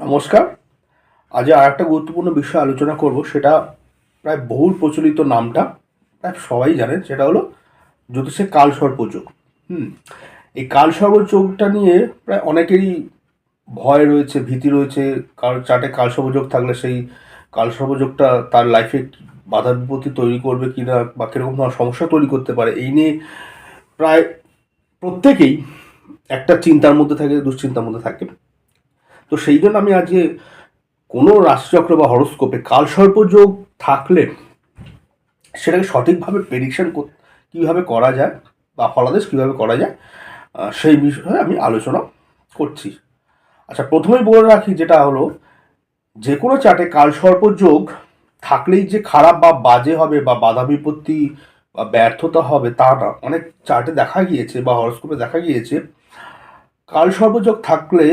নমস্কার। আজ আর একটা গুরুত্বপূর্ণ বিষয় আলোচনা করব, সেটা প্রায় বহুল প্রচলিত, নামটা প্রায় সবাই জানেন, সেটা হলো জ্যোতিষের কালসর্পযোগ। হুম এই কালসর্পযোগটা নিয়ে প্রায় অনেকেরই ভয় রয়েছে, ভীতি রয়েছে। কারণ চার্টে কালসর্পযোগ থাকলে সেই কালসর্পযোগটা তার লাইফে বাধা বিপত্তি তৈরি করবে কিনা বা কিরকম ধরনের সমস্যা তৈরি করতে পারে, এই নিয়ে প্রায় প্রত্যেকেই একটা চিন্তার মধ্যে থাকে, দুশ্চিন্তার মধ্যে থাকে। তো সেই জন্য আমি আজকে কোনো রাশিচক্র বা হরোস্কোপে কালসর্পযোগ থাকলে সেটাকে সঠিকভাবে প্রেডিকশন কীভাবে করা যায় বা ফলাদেশ কীভাবে করা যায়, সেই বিষয়ে আমি আলোচনা করছি। আচ্ছা, প্রথমেই বলে রাখি, যেটা হলো যে কোনো চার্টে কালসর্পযোগ থাকলেই যে খারাপ বা বাজে হবে বা বাধা বিপত্তি বা ব্যর্থতা হবে তা না। অনেক চার্টে দেখা গিয়েছে বা হরোস্কোপে দেখা গিয়েছে কালসর্পযোগ থাকলে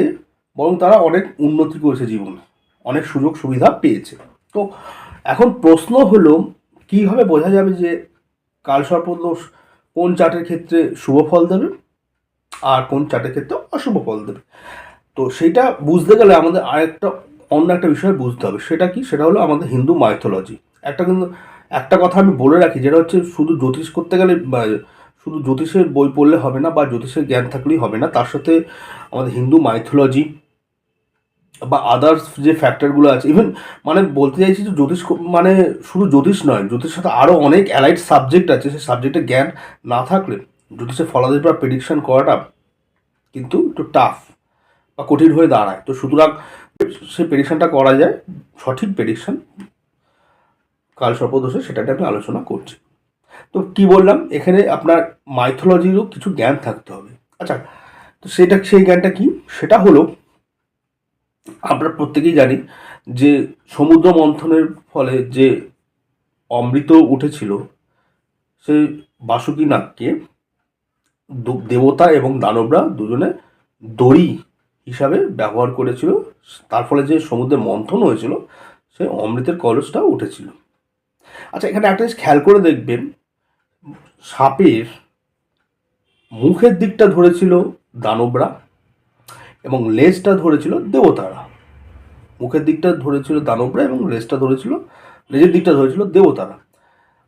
বরং তারা অনেক উন্নতি করেছে জীবনে, অনেক সুযোগ সুবিধা পেয়েছে। তো এখন প্রশ্ন হলো, কীভাবে বোঝা যাবে যে কালসর্পদোষ কোন চার্টের ক্ষেত্রে শুভ ফল দেবে আর কোন চার্টের ক্ষেত্রে অশুভ ফল দেবে। তো সেইটা বুঝতে গেলে আমাদের অন্য একটা বিষয় বুঝতে হবে। সেটা কি? সেটা হলো আমাদের হিন্দু মাইথোলজি। কিন্তু একটা কথা আমি বলে রাখি, যেটা হচ্ছে শুধু জ্যোতিষ করতে গেলে শুধু জ্যোতিষের বই পড়লে হবে না বা জ্যোতিষের জ্ঞান থাকলেই হবে না, তার সাথে আমাদের হিন্দু মাইথোলজি বা আদার্স যে ফ্যাক্টরগুলো আছে, ইভেন মানে বলতে চাইছি যে জ্যোতিষ মানে শুধু জ্যোতিষ নয়, জ্যোতিষের সাথে আরও অনেক অ্যালাইড সাবজেক্ট আছে। সেই সাবজেক্টের জ্ঞান না থাকলে জ্যোতিষের ফলাদেশ বা প্রেডিকশন করাটা কিন্তু একটু টাফ বা কঠিন হয়ে দাঁড়ায়। তো সুতরাং সেই প্রেডিকশনটা করা যায়, সঠিক প্রেডিকশন কালসর্পদোষে, সেটাতে আমি আলোচনা করছি। তো কি বললাম, এখানে আপনার মাইথোলজিরও কিছু জ্ঞান থাকতে হবে। আচ্ছা, তো সেই জ্ঞানটা কি? সেটা হলো, আমরা প্রত্যেকেই জানি যে সমুদ্র মন্থনের ফলে যে অমৃত উঠেছিল, সেই বাসুকী নাগকে দেবতা এবং দানবরা দুজনে দড়ি হিসাবে ব্যবহার করেছিল। তার ফলে যে সমুদ্রের মন্থন হয়েছিল, সেই অমৃতের কলসটা উঠেছিল। আচ্ছা, এখানে একটা জিনিস খেয়াল করে দেখবেন, সাপের মুখের দিকটা ধরেছিল দানবরা এবং লেজটা ধরেছিল দেবতারা। মুখের দিকটা ধরেছিল দানবরা এবং লেজের দিকটা ধরেছিল দেবতারা।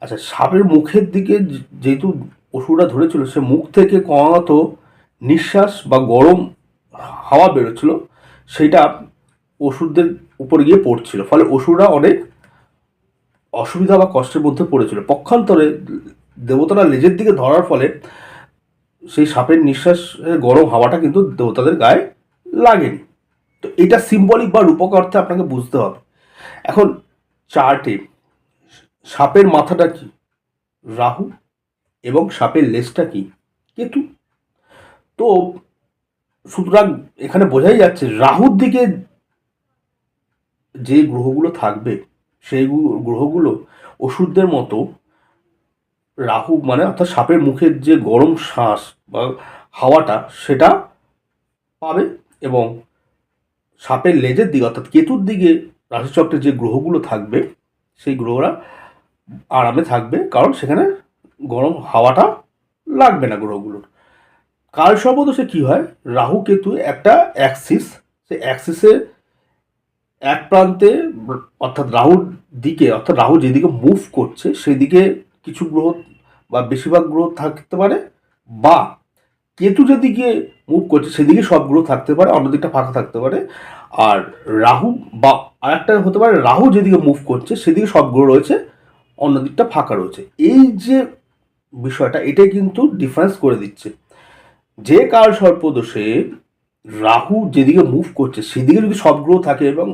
আচ্ছা, সাপের মুখের দিকে যেহেতু অসুররা ধরেছিল, সে মুখ থেকে ক্রমাগত নিঃশ্বাস বা গরম হাওয়া বেরোচ্ছিল, সেইটা অসুরদের উপরে গিয়ে পড়ছিল, ফলে অসুররা অনেক অসুবিধা বা কষ্টের মধ্যে পড়েছিল। পক্ষান্তরে দেবতারা লেজের দিকে ধরার ফলে সেই সাপের নিঃশ্বাসের গরম হাওয়াটা কিন্তু দেবতাদের গায়ে লাগেনি। তো এটা সিম্বলিক বা রূপক অর্থে আপনাকে বুঝতে হবে। এখন চার্টে সাপের মাথাটা কি? রাহু, এবং সাপের লেজটা কি? কেতু। তো সুতরাং এখানে বোঝাই যাচ্ছে রাহুর দিকে যে গ্রহগুলো থাকবে, সেই গ্রহগুলো ওষুধদের মতো, রাহু মানে অর্থাৎ সাপের মুখের যে গরম শ্বাস বা হাওয়াটা সেটা পাবে, এবং সাপের লেজের দিকে অর্থাৎ কেতুর দিকে রাশিচক্রে যে গ্রহগুলো থাকবে, সেই গ্রহরা আরামে থাকবে, কারণ সেখানে গরম হাওয়াটা লাগবে না গ্রহগুলোর। কালসর্পদোষে কি হয়, রাহু কেতু একটা অ্যাক্সিস, সেই অ্যাক্সিসে এক প্রান্তে অর্থাৎ রাহুর দিকে, অর্থাৎ রাহু যেদিকে মুভ করছে সেই দিকে কিছু গ্রহ বা বেশিরভাগ গ্রহ থাকতে পারে, বা কেতু যেদিকে মুভ করছে সেদিকে সব গ্রহ থাকতে পারে, অন্যদিকটা ফাঁকা থাকতে পারে। আর রাহু বা আরেকটা হতে পারে, রাহু যেদিকে মুভ করছে সেদিকে সব গ্রহ রয়েছে, অন্যদিকটা ফাঁকা রয়েছে। এই যে বিষয়টা, এটাই কিন্তু ডিফারেন্স করে দিচ্ছে। যে কালসর্পদোষে রাহু যেদিকে মুভ করছে সেদিকে যদি সব গ্রহ থাকে এবং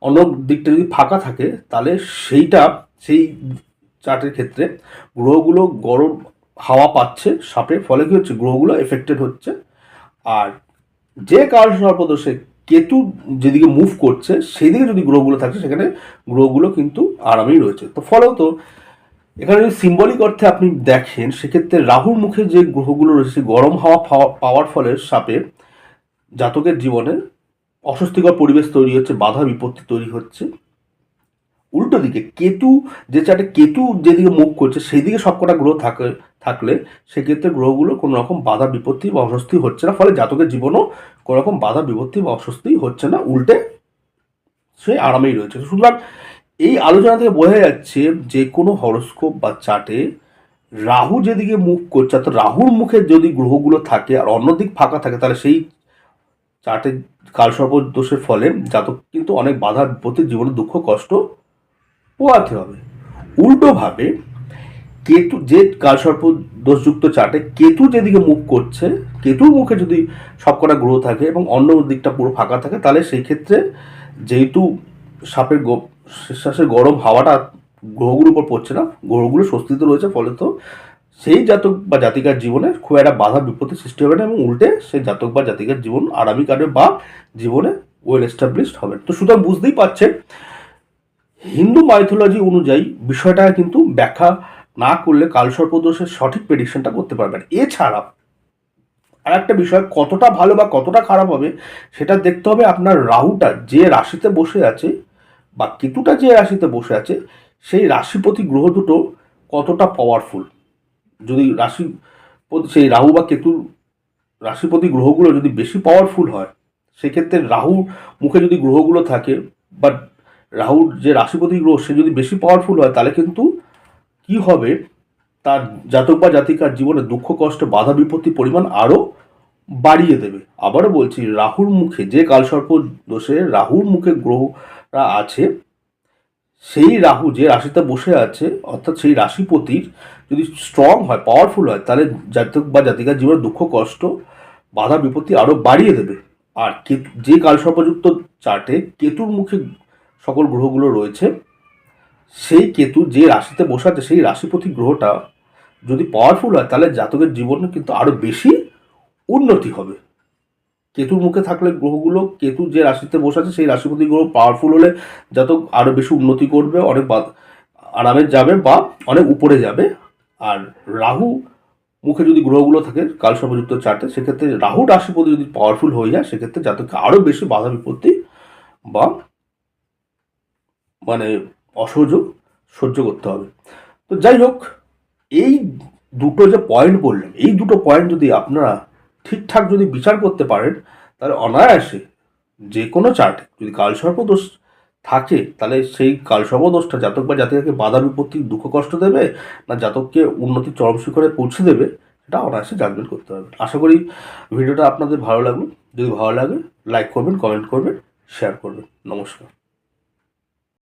অন্য দিকটা যদি ফাঁকা থাকে, তাহলে সেই চার্টের ক্ষেত্রে গ্রহগুলো গরম হাওয়া পাচ্ছে সাপের, ফলে কি হচ্ছে, গ্রহগুলো এফেক্টেড হচ্ছে। আর যে কালসর্পদোষে কেতু যেদিকে মুভ করছে সেদিকে যদি গ্রহগুলো থাকছে, সেখানে গ্রহগুলো কিন্তু আরামেই রয়েছে। তো ফলত এখানে যদি সিম্বলিক অর্থে আপনি দেখেন, সেক্ষেত্রে রাহুর মুখে যে গ্রহগুলো রয়েছে গরম হাওয়া পাওয়ার ফলে সাপের জাতকের জীবনে অস্বস্তিকর পরিবেশ তৈরি হচ্ছে, বাধা বিপত্তি তৈরি হচ্ছে। উল্টো দিকে কেতু যেদিকে মুভ করছে সেই দিকে সবকটা গ্রহ থাকলে সেক্ষেত্রে গ্রহগুলো কোনো রকম বাধা বিপত্তি বা অস্বস্তি হচ্ছে না, ফলে জাতকের জীবনও কোনোরকম বাধা বিপত্তি বা অস্বস্তি হচ্ছে না, উল্টে সে আরামেই রয়েছে। সুতরাং এই আলোচনা থেকে বোঝা যাচ্ছে যে কোনো হরোস্কোপ বা চার্টে রাহু যেদিকে মুখ করছে, অর্থাৎ রাহুর মুখে যদি গ্রহগুলো থাকে আর অন্যদিক ফাঁকা থাকে, তাহলে সেই চার্টের কালসর্প দোষের ফলে জাতক কিন্তু অনেক বাধা বিপত্তি, জীবনে দুঃখ কষ্ট পোয়াতে হবে। উল্টোভাবে কেতু, যে কালসর্প দোষযুক্ত চার্টে কেতু যেদিকে মুখ করছে, কেতুর মুখে যদি সবকটা গ্রহ থাকে এবং অন্য দিকটা পুরো ফাঁকা থাকে, তাহলে সেই ক্ষেত্রে যেহেতু সাপের শ্বাসের গরম হাওয়াটা গ্রহগুলোর উপর পড়ছে না, গ্রহগুলো স্বস্তিতে রয়েছে, ফলে তো সেই জাতক বা জাতিকার জীবনে খুব একটা বাধা বিপত্তি সৃষ্টি হবে না, এবং উল্টে সেই জাতক বা জাতিকার জীবন আরামই কাটবে বা জীবনে ওয়েল এস্টাবলিশড হবে। তো সুতরাং বুঝতেই পারছেন, হিন্দু মাইথোলজি অনুযায়ী বিষয়টা কিন্তু ব্যাখ্যা না করলে কালসর্পদোষের সঠিক প্রেডিকশনটা করতে পারবেন। এছাড়া আর একটা বিষয়, কতটা ভালো বা কতটা খারাপ হবে সেটা দেখতে হবে আপনার রাহুটা যে রাশিতে বসে আছে বা কেতুটা যে রাশিতে বসে আছে, সেই রাশিপতি গ্রহ দুটো কতটা পাওয়ারফুল। যদি সেই রাহু বা কেতুর রাশিপতি গ্রহগুলো যদি বেশি পাওয়ারফুল হয়, সেক্ষেত্রে রাহুর মুখে যদি গ্রহগুলো থাকে বা রাহুর যে রাশিপতি গ্রহ সে যদি বেশি পাওয়ারফুল হয়, তাহলে কিন্তু কি হবে, তার জাতক বা জাতিকার জীবনে দুঃখ কষ্ট বাধা বিপত্তির পরিমাণ আরও বাড়িয়ে দেবে। আবারও বলছি, রাহুর মুখে যে কালসর্প দোষে রাহুর মুখে গ্রহরা আছে, সেই রাহু যে রাশিতে বসে আছে, অর্থাৎ সেই রাশিপতির যদি স্ট্রং হয়, পাওয়ারফুল হয়, তাহলে জাতক বা জাতিকার জীবনে দুঃখ কষ্ট বাধা বিপত্তি আরও বাড়িয়ে দেবে। আর যে কালসর্পযুক্ত চার্টে কেতুর মুখে সকল গ্রহগুলো রয়েছে, সেই কেতু যে রাশিতে বসে আছে সেই রাশিপতি গ্রহটা যদি পাওয়ারফুল হয়, তাহলে জাতকের জীবনে কিন্তু আরও বেশি উন্নতি হবে। কেতুর মুখে থাকলে গ্রহগুলো, কেতু যে রাশিতে বসে আছে সেই রাশিপতি গ্রহ পাওয়ারফুল হলে জাতক আরও বেশি উন্নতি করবে, অনেক আরামে যাবে বা অনেক উপরে যাবে। আর রাহু মুখে যদি গ্রহগুলো থাকে কালসর্পযুক্ত চার্টে, সেক্ষেত্রে রাহু রাশিপতি যদি পাওয়ারফুল হয়ে যায়, সেক্ষেত্রে জাতককে আরও বেশি বাধা বিপত্তি বা মানে অসহযোগ সহ্য করতে হবে। তো যাই হোক, এই দুটো যে পয়েন্ট বললাম, এই দুটো পয়েন্ট যদি আপনারা ঠিকঠাক যদি বিচার করতে পারেন, তাহলে অনায়াসে যে কোনো চার্টে যদি কালসর্প দোষ থাকে, তাহলে সেই কালসর্প দোষটা জাতক বা জাতিকাকে বাধা বিপত্তি দুঃখ কষ্ট দেবে না জাতককে উন্নতির চরম শিখরে পৌঁছে দেবে, সেটা অনায়াসে জাজমেন্ট করতে হবে। আশা করি ভিডিওটা আপনাদের ভালো লাগবে। যদি ভালো লাগে লাইক করবেন, কমেন্ট করবেন, শেয়ার করবেন। নমস্কার।